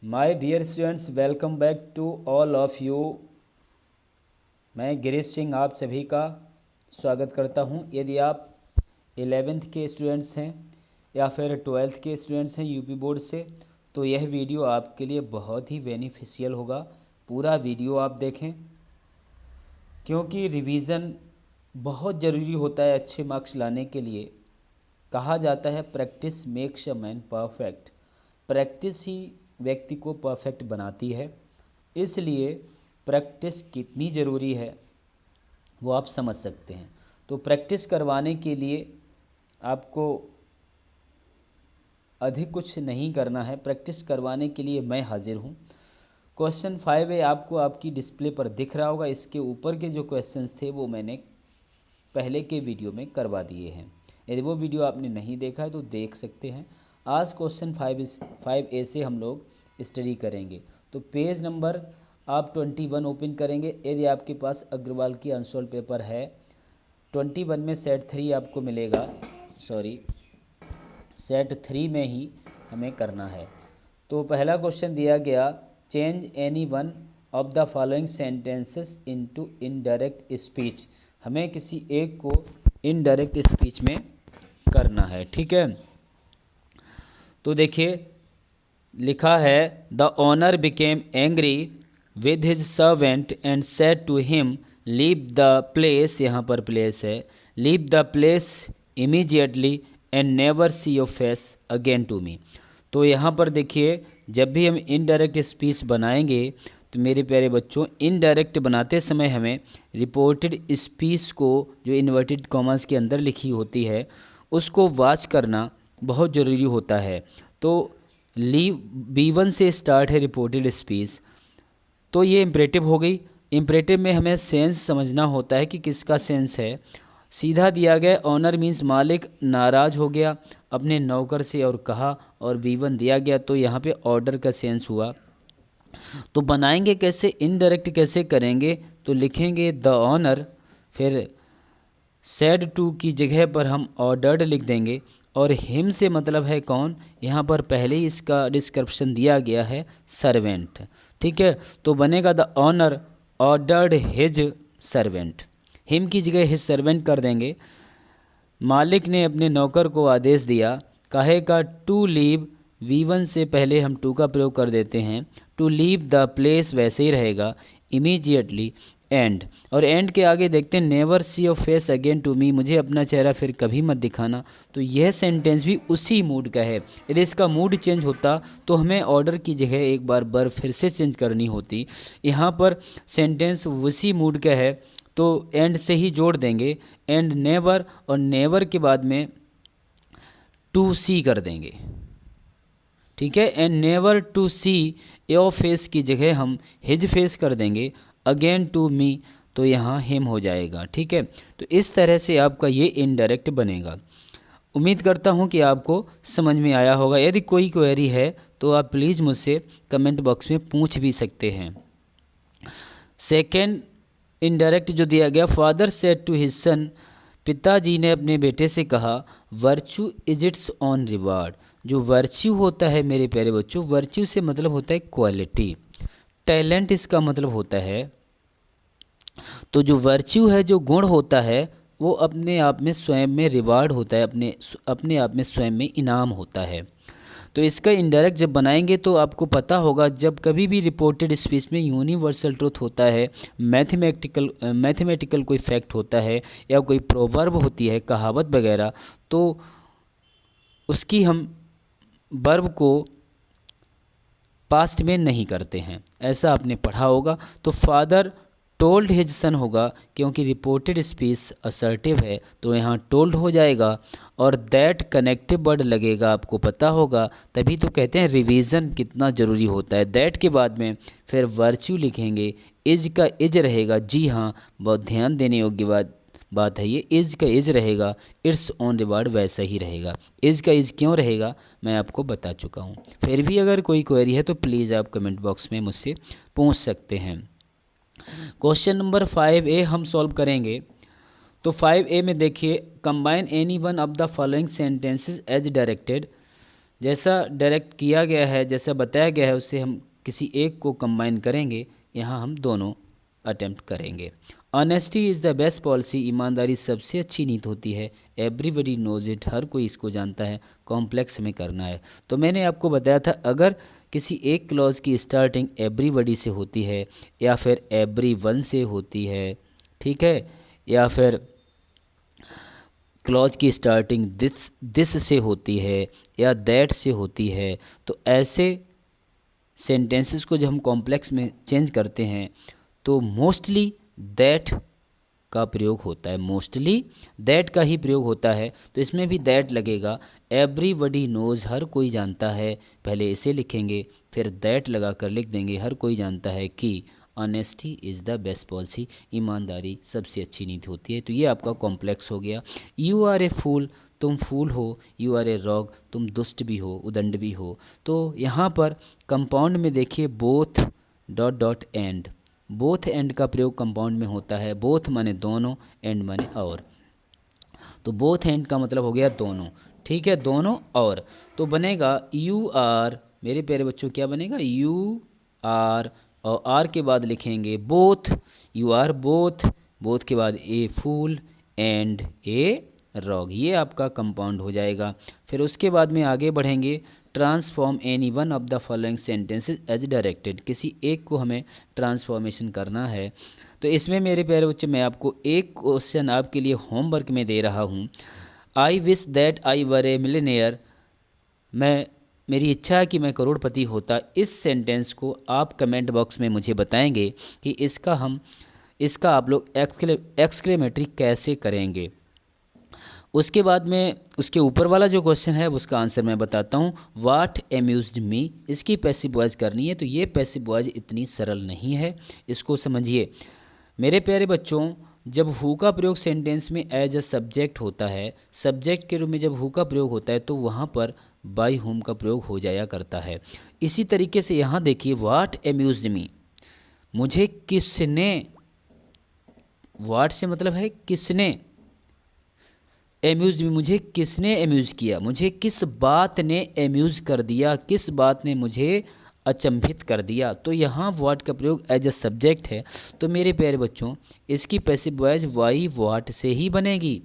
My dear students, welcome back to all of you. मैं गिरीश सिंह आप सभी का स्वागत करता हूं। यदि आप 11th के स्टूडेंट्स हैं या फिर 12th के स्टूडेंट्स हैं यूपी बोर्ड से, तो यह वीडियो आपके लिए बहुत ही बेनिफिशियल होगा। पूरा वीडियो आप देखें, क्योंकि रिवीज़न बहुत ज़रूरी होता है अच्छे मार्क्स लाने के लिए। कहा जाता है practice makes a man perfect. Practice ही व्यक्ति को परफेक्ट बनाती है। इसलिए प्रैक्टिस कितनी ज़रूरी है वो आप समझ सकते हैं। तो प्रैक्टिस करवाने के लिए आपको अधिक कुछ नहीं करना है, प्रैक्टिस करवाने के लिए मैं हाजिर हूँ। क्वेश्चन 5A आपको आपकी डिस्प्ले पर दिख रहा होगा। इसके ऊपर के जो क्वेश्चंस थे वो मैंने पहले के वीडियो में करवा दिए हैं। यदि वो वीडियो आपने नहीं देखा है तो देख सकते हैं। आज क्वेश्चन 5A से हम लोग स्टडी करेंगे। तो पेज नंबर आप 21 ओपन करेंगे। यदि आपके पास अग्रवाल की अनसोल्व पेपर है, 21 में सेट 3 आपको मिलेगा। सेट 3 में ही हमें करना है। तो पहला क्वेश्चन दिया गया, change any one of the following sentences into indirect speech. हमें किसी एक को इनडायरेक्ट स्पीच में करना है, ठीक है। तो देखिए लिखा है, the owner became angry with his servant and said to him leave the place. यहाँ पर प्लेस है, leave the place immediately and never see your face again to me. तो यहाँ पर देखिए, जब भी हम इनडायरेक्ट स्पीच बनाएंगे तो मेरे प्यारे बच्चों, इनडायरेक्ट बनाते समय हमें रिपोर्टेड स्पीच को जो इन्वर्टेड कॉमास के अंदर लिखी होती है उसको वॉच करना बहुत ज़रूरी होता है। तो लीव B1 से स्टार्ट है रिपोर्टेड स्पीच, तो ये इम्परेटिव हो गई। इम्परेटिव में हमें सेंस समझना होता है कि किसका सेंस है। सीधा दिया गया, ऑनर मीन्स मालिक नाराज़ हो गया अपने नौकर से और कहा, और B1 दिया गया तो यहाँ पे ऑर्डर का सेंस हुआ। तो बनाएंगे कैसे, इनडायरेक्ट कैसे करेंगे, तो लिखेंगे द ऑनर, फिर सेड टू की जगह पर हम ऑर्डर्ड लिख देंगे, और हिम से मतलब है कौन, यहाँ पर पहले ही इसका डिस्क्रिप्शन दिया गया है, सर्वेंट, ठीक है। तो बनेगा the owner ordered his servant, him की जगह हिज सर्वेंट कर देंगे। मालिक ने अपने नौकर को आदेश दिया, काहे का, टू लीव, V1 से पहले हम टू का प्रयोग कर देते हैं, टू लीव द प्लेस वैसे ही रहेगा, इमीडिएटली, एंड, और एंड के आगे देखते हैं, never see your face again to me, मुझे अपना चेहरा फिर कभी मत दिखाना। तो यह सेंटेंस भी उसी मूड का है। यदि इसका मूड चेंज होता तो हमें ऑर्डर की जगह एक बार बर फिर से चेंज करनी होती। यहाँ पर सेंटेंस उसी मूड का है तो एंड से ही जोड़ देंगे, एंड नेवर, और नेवर के बाद में टू सी कर देंगे, ठीक है। And never to see your face की जगह हम हिज फेस कर देंगे, अगेन टू मी, तो यहाँ हिम हो जाएगा, ठीक है। तो इस तरह से आपका ये इनडायरेक्ट बनेगा। उम्मीद करता हूँ कि आपको समझ में आया होगा। यदि कोई क्वेरी है तो आप प्लीज़ मुझसे कमेंट बॉक्स में पूछ भी सकते हैं। सेकेंड इनडायरेक्ट जो दिया गया, father said to his son, पिताजी ने अपने बेटे से कहा, virtue is its own reward. जो वर्च्यू होता है मेरे प्यारे बच्चों, वर्च्यू से मतलब होता है क्वालिटी, टैलेंट इसका मतलब होता है। तो जो वर्च्यू है, जो गुण होता है, वो अपने आप में स्वयं में रिवार्ड होता है, अपने आप में स्वयं में इनाम होता है। तो इसका इनडायरेक्ट जब बनाएंगे तो आपको पता होगा, जब कभी भी रिपोर्टेड स्पीच में यूनिवर्सल ट्रूथ होता है, मैथमेटिकल कोई फैक्ट होता है, या कोई प्रोवर्ब होती है, कहावत वगैरह, तो उसकी हम वर्ब को पास्ट में नहीं करते हैं, ऐसा आपने पढ़ा होगा। तो फादर टोल्ड हिज सन होगा, क्योंकि रिपोर्टेड स्पीच असर्टिव है तो यहाँ टोल्ड हो जाएगा, और दैट कनेक्टिव वर्ड लगेगा, आपको पता होगा। तभी तो कहते हैं रिवीजन कितना ज़रूरी होता है। दैट के बाद में फिर वर्च्यू लिखेंगे, इज का इज रहेगा, जी हाँ, बहुत ध्यान देने योग्य बात है ये, इज का इज रहेगा, इट्स ऑन रिवार्ड वैसा ही रहेगा। इज का इज क्यों रहेगा मैं आपको बता चुका हूँ। फिर भी अगर कोई क्वेरी है तो प्लीज़ आप कमेंट बॉक्स में मुझसे पूछ सकते हैं। क्वेश्चन नंबर 5A हम सॉल्व करेंगे। तो 5A में देखिए, combine any one of the following sentences as directed. जैसा डायरेक्ट किया गया है, जैसा बताया गया है, उससे हम किसी एक को कंबाइन करेंगे। यहाँ हम दोनों अटेम्प्ट करेंगे। Honesty is the best policy, ईमानदारी सबसे अच्छी नीति होती है। एवरीबडी नोज इट, हर कोई इसको जानता है। कॉम्प्लेक्स हमें करना है। तो मैंने आपको बताया था, अगर किसी एक क्लॉज की स्टार्टिंग एवरीबडी से होती है या फिर एवरीवन से होती है, ठीक है, या फिर क्लॉज की स्टार्टिंग दिस से होती है या दैट से होती है, तो ऐसे सेंटेंसेस को जब हम कॉम्प्लेक्स में चेंज करते हैं तो मोस्टली दैट का प्रयोग होता है, मोस्टली दैट का ही प्रयोग होता है। तो इसमें भी दैट लगेगा। एवरीबडी नोज़, हर कोई जानता है, पहले इसे लिखेंगे, फिर दैट लगा कर लिख देंगे। हर कोई जानता है कि honesty is the best policy, ईमानदारी सबसे अच्छी नीति होती है। तो ये आपका कॉम्प्लेक्स हो गया। यू आर ए फूल, तुम फूल हो। यू आर ए रॉग, तुम दुष्ट भी हो, उदंड भी हो। तो यहाँ पर कंपाउंड में देखिए, both dot dot and, both and का प्रयोग कंपाउंड में होता है। बोथ माने दोनों, एंड माने और। तो बोथ एंड का मतलब हो गया दोनों, ठीक है, दोनों और। तो बनेगा यू आर, मेरे प्यारे बच्चों क्या बनेगा, यू आर, और आर के बाद लिखेंगे both, you are both, both के बाद ए फूल एंड ए रॉग, ये आपका कंपाउंड हो जाएगा। फिर उसके बाद में आगे बढ़ेंगे। Transform any one of the following sentences as directed, किसी एक को हमें ट्रांसफॉर्मेशन करना है। तो इसमें मेरे प्यारे बच्चे मैं आपको एक क्वेश्चन आपके लिए होमवर्क में दे रहा हूँ। I wish that I were A millionaire, मेरी इच्छा है कि मैं करोड़पति होता। इस सेंटेंस को आप कमेंट बॉक्स में मुझे बताएंगे कि इसका आप लोग एक्सक्लेमेटरी कैसे करेंगे। उसके बाद में उसके ऊपर वाला जो क्वेश्चन है उसका आंसर मैं बताता हूँ। वाट एम्यूज्ड मी, इसकी पैसिव वॉइस करनी है। तो ये पैसिव वॉइस इतनी सरल नहीं है, इसको समझिए मेरे प्यारे बच्चों। जब हु का प्रयोग सेंटेंस में एज अ सब्जेक्ट होता है, सब्जेक्ट के रूप में जब हु का प्रयोग होता है तो वहाँ पर बाय हुम का प्रयोग हो जाया करता है। इसी तरीके से यहाँ देखिए, वाट एम्यूज्ड मी, मुझे किसने, वाट से मतलब है किसने, एम्यूज में मुझे किसने एम्यूज किया, मुझे किस बात ने एम्यूज कर दिया, किस बात ने मुझे अचंभित कर दिया। तो यहाँ वाट का प्रयोग एज अ सब्जेक्ट है। तो मेरे प्यारे बच्चों, इसकी पैसिव वॉइस वाई वाट से ही बनेगी।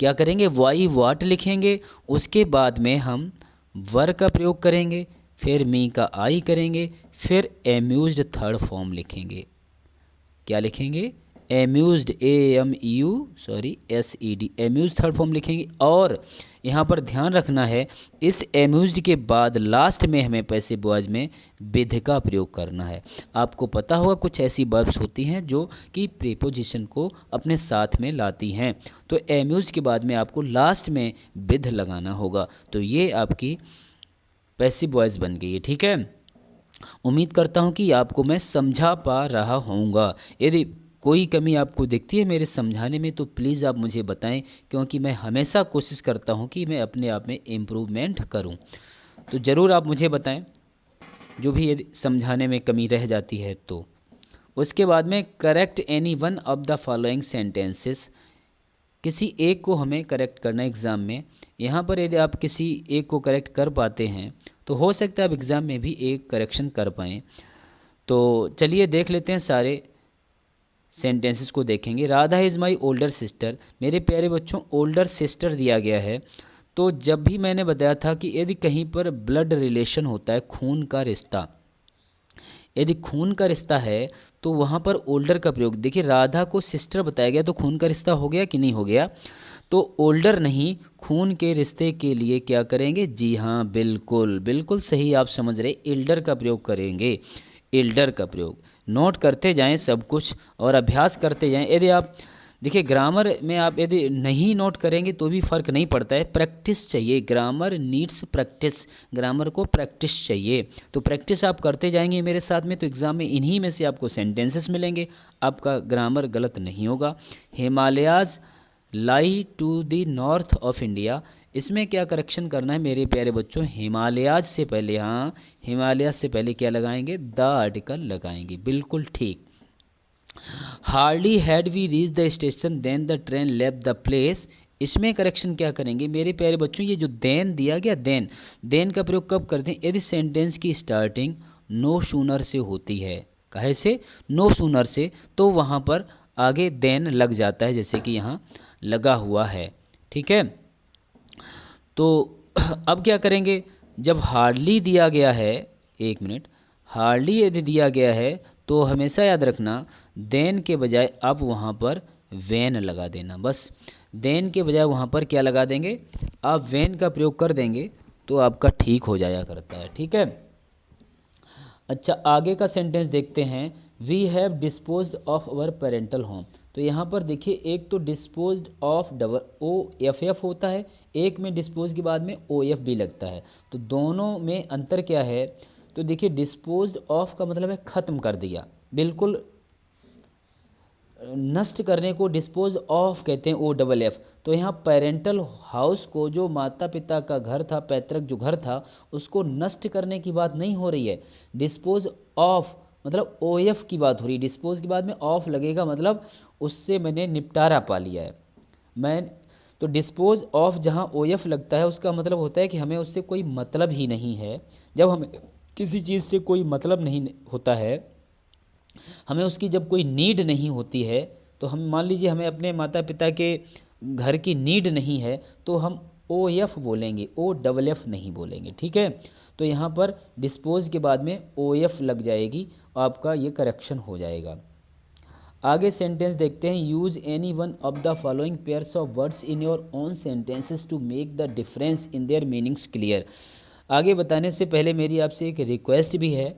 क्या करेंगे, वाई वाट लिखेंगे, उसके बाद में हम वर का प्रयोग करेंगे, फिर मी का आई करेंगे, फिर एम्यूज्ड थर्ड फॉर्म लिखेंगे। क्या लिखेंगे, amused, AMUSED, amuse third form लिखेंगे। और यहाँ पर ध्यान रखना है, इस एम्यूज्ड के बाद लास्ट में हमें पैसिव वॉइस में विध का प्रयोग करना है। आपको पता होगा कुछ ऐसी वर्ब्स होती हैं जो कि प्रीपोजिशन को अपने साथ में लाती हैं। तो एम्यूज के बाद में आपको लास्ट में विध लगाना होगा। तो ये आपकी पैसिव वॉइस बन गई है, ठीक है। उम्मीद करता हूँ कि आपको मैं समझा पा रहा होऊंगा। यदि कोई कमी आपको दिखती है मेरे समझाने में तो प्लीज़ आप मुझे बताएं, क्योंकि मैं हमेशा कोशिश करता हूं कि मैं अपने आप में इम्प्रूवमेंट करूं। तो ज़रूर आप मुझे बताएं जो भी यदि समझाने में कमी रह जाती है तो। उसके बाद में correct any one of the following sentences, किसी एक को हमें करेक्ट करना है एग्ज़ाम में। यहाँ पर यदि आप किसी एक को करेक्ट कर पाते हैं तो हो सकता है आप एग्ज़ाम में भी एक करेक्शन कर पाएँ। तो चलिए देख लेते हैं, सारे सेंटेंसेस को देखेंगे। Radha is my older sister, मेरे प्यारे बच्चों ओल्डर सिस्टर दिया गया है। तो जब भी मैंने बताया था कि यदि कहीं पर ब्लड रिलेशन होता है, खून का रिश्ता, यदि खून का रिश्ता है तो वहाँ पर ओल्डर का प्रयोग। देखिए राधा को सिस्टर बताया गया तो खून का रिश्ता हो गया कि नहीं हो गया। तो ओल्डर नहीं, खून के रिश्ते के लिए क्या करेंगे, जी हाँ बिल्कुल बिल्कुल सही आप समझ रहे, एल्डर का प्रयोग करेंगे। एल्डर का प्रयोग नोट करते जाएं सब कुछ और अभ्यास करते जाएं। यदि आप देखिए ग्रामर में आप यदि नहीं नोट करेंगे तो भी फ़र्क नहीं पड़ता है, प्रैक्टिस चाहिए। ग्रामर नीड्स प्रैक्टिस, ग्रामर को प्रैक्टिस चाहिए। तो प्रैक्टिस आप करते जाएंगे मेरे साथ में तो एग्ज़ाम में इन्हीं में से आपको सेंटेंसेस मिलेंगे, आपका ग्रामर गलत नहीं होगा। Himalayas lie to the north of India, इसमें क्या करेक्शन करना है मेरे प्यारे बच्चों, हिमालयाज से पहले, हाँ हिमालय से पहले क्या लगाएंगे, द आर्टिकल लगाएंगे, बिल्कुल ठीक। Hardly had we reach the station then the train left the place, इसमें करेक्शन क्या करेंगे मेरे प्यारे बच्चों, ये जो देन दिया गया, देन का प्रयोग कब करते हैं, यदि सेंटेंस की स्टार्टिंग नो सूनर से होती है, काहे से, नो सूनर से, तो वहाँ पर आगे देन लग जाता है, जैसे कि यहाँ लगा हुआ है। ठीक है, तो अब क्या करेंगे, जब हार्डली दिया गया है, एक मिनट, हार्डली यदि दिया गया है तो हमेशा याद रखना देन के बजाय आप वहाँ पर वेन लगा देना, बस देन के बजाय वहाँ पर क्या लगा देंगे, आप वेन का प्रयोग कर देंगे तो आपका ठीक हो जाया करता है। ठीक है, अच्छा आगे का सेंटेंस देखते हैं, we have disposed of our parental home. तो यहाँ पर देखिए, एक तो disposed of double O F F होता है, एक में डिस्पोज के बाद में ओ एफ भी लगता है, तो दोनों में अंतर क्या है, तो देखिए डिस्पोज्ड ऑफ का मतलब है ख़त्म कर दिया, बिल्कुल नष्ट करने को डिस्पोज ऑफ कहते हैं, ओ डबल एफ। तो यहाँ पेरेंटल हाउस को, जो माता पिता का घर था, पैतृक जो घर था, उसको नष्ट करने की बात नहीं हो रही है, डिस्पोज ऑफ मतलब ओ एफ की बात हो रही है, डिस्पोज के बाद में ऑफ लगेगा मतलब उससे मैंने निपटारा पा लिया है मैं। तो डिस्पोज ऑफ जहाँ ओ एफ लगता है उसका मतलब होता है कि हमें उससे कोई मतलब ही नहीं है। जब हमें किसी चीज़ से कोई मतलब नहीं होता है, हमें उसकी जब कोई नीड नहीं होती है, तो हम मान लीजिए हमें अपने माता पिता के घर की नीड नहीं है, तो हम ओ एफ बोलेंगे, ओ डबल एफ नहीं बोलेंगे। ठीक है, तो यहाँ पर डिस्पोज के बाद में ओ एफ लग जाएगी, आपका ये करेक्शन हो जाएगा। आगे सेंटेंस देखते हैं, use any one of the following pairs of words in your own sentences to make the difference in their meanings clear. आगे बताने से पहले मेरी आपसे एक रिक्वेस्ट भी है,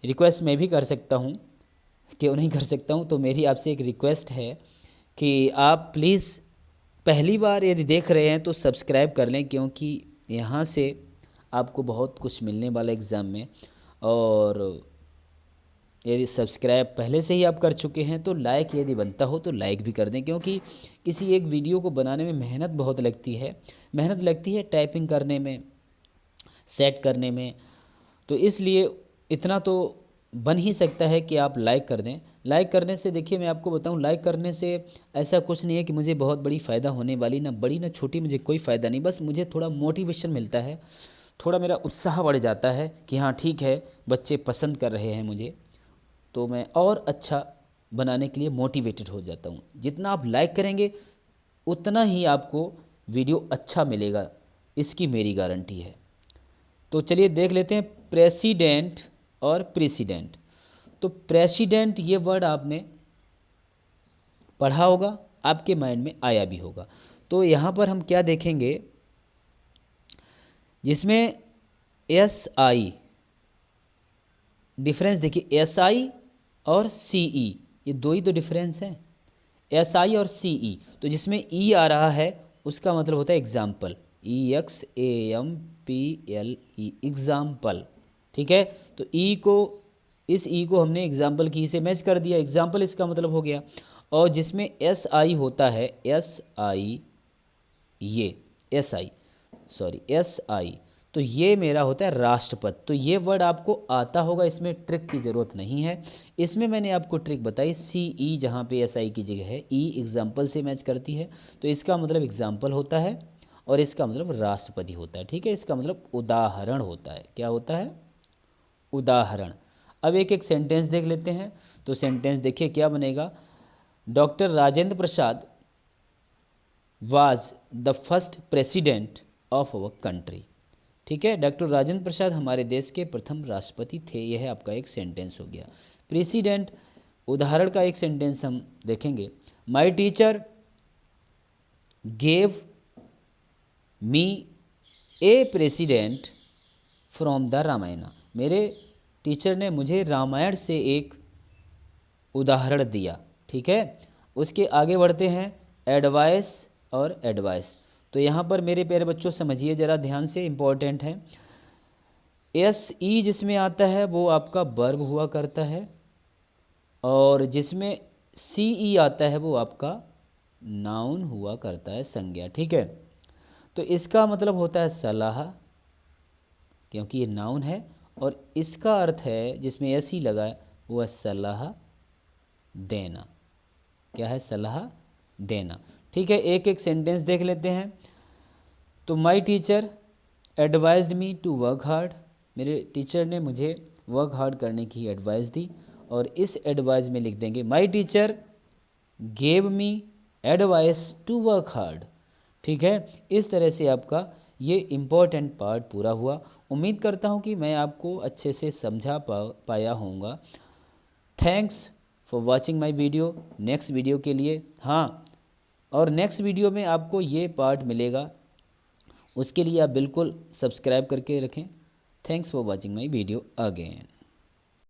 रिक्वेस्ट मैं भी कर सकता हूँ, क्यों नहीं कर सकता हूँ, तो मेरी आपसे एक रिक्वेस्ट है कि आप प्लीज़ पहली बार यदि देख रहे हैं तो सब्सक्राइब कर लें, क्योंकि यहाँ से आपको बहुत कुछ मिलने वाला एग्ज़ाम में। और यदि सब्सक्राइब पहले से ही आप कर चुके हैं तो लाइक यदि बनता हो तो लाइक भी कर दें, क्योंकि किसी एक वीडियो को बनाने में मेहनत बहुत लगती है, मेहनत लगती है टाइपिंग करने में, सेट करने में, तो इसलिए इतना तो बन ही सकता है कि आप लाइक कर दें। लाइक करने से देखिए मैं आपको बताऊं, लाइक करने से ऐसा कुछ नहीं है कि मुझे बहुत बड़ी फ़ायदा होने वाली, ना बड़ी ना छोटी, मुझे कोई फ़ायदा नहीं, बस मुझे थोड़ा मोटिवेशन मिलता है, थोड़ा मेरा उत्साह बढ़ जाता है कि हाँ ठीक है बच्चे पसंद कर रहे हैं मुझे, तो मैं और अच्छा बनाने के लिए मोटिवेटेड हो जाता हूँ। जितना आप लाइक करेंगे उतना ही आपको वीडियो अच्छा मिलेगा, इसकी मेरी गारंटी है। तो चलिए देख लेते हैं प्रेसिडेंट और प्रेसिडेंट। तो प्रेसिडेंट ये वर्ड आपने पढ़ा होगा, आपके माइंड में आया भी होगा। तो यहाँ पर हम क्या देखेंगे, जिसमें एस आई, डिफरेंस देखिए, एस आई और सी ई, ये दो ही तो डिफरेंस हैं, एस आई और सी ई। तो जिसमें ई आ रहा है उसका मतलब होता है example, E X A M P L E, example. ठीक है, तो ई को, इस ई को हमने एग्जाम्पल की से मैच कर दिया, एग्जाम्पल इसका मतलब हो गया। और जिसमें एस आई होता है, एस आई, ये S I, sorry S I, तो ये मेरा होता है राष्ट्रपति। तो ये वर्ड आपको आता होगा, इसमें ट्रिक की ज़रूरत नहीं है। इसमें मैंने आपको ट्रिक बताई, सी ई जहाँ पे एस आई की जगह है, ई एग्जाम्पल से मैच करती है, तो इसका मतलब एग्जाम्पल होता है और इसका मतलब राष्ट्रपति होता है। ठीक है, इसका मतलब उदाहरण होता है, क्या होता है, उदाहरण। अब एक एक सेंटेंस देख लेते हैं। तो सेंटेंस देखिए क्या बनेगा, doctor Rajendra Prasad was the first president of our country. ठीक है, डॉक्टर राजेंद्र प्रसाद हमारे देश के प्रथम राष्ट्रपति थे, यह आपका एक सेंटेंस हो गया। प्रेसिडेंट उदाहरण का एक सेंटेंस हम देखेंगे, my teacher gave me a president from the Ramayana. मेरे टीचर ने मुझे रामायण से एक उदाहरण दिया। ठीक है, उसके आगे बढ़ते हैं, एडवाइस और एडवाइस। तो यहाँ पर मेरे प्यारे बच्चों समझिए ज़रा ध्यान से, इम्पोर्टेंट है। एस ई जिसमें आता है वो आपका वर्ब हुआ करता है, और जिसमें सी ई आता है वो आपका नाउन हुआ करता है, संज्ञा। ठीक है, तो इसका मतलब होता है सलाह, क्योंकि ये नाउन है, और इसका अर्थ है जिसमें एस ई लगा है वो है सलाह देना। क्या है, सलाह देना। ठीक है, एक एक सेंटेंस देख लेते हैं। तो my teacher advised me to work hard, मेरे टीचर ने मुझे वर्क हार्ड करने की एडवाइस दी, और इस एडवाइस में लिख देंगे my teacher gave me advice to work hard. ठीक है, इस तरह से आपका ये इम्पोर्टेंट पार्ट पूरा हुआ। उम्मीद करता हूँ कि मैं आपको अच्छे से समझा पाया होऊंगा। Thanks for watching my video. Next video के लिए, हाँ, और नेक्स्ट वीडियो में आपको ये पार्ट मिलेगा, उसके लिए आप बिल्कुल सब्सक्राइब करके रखें। Thanks for watching my video again.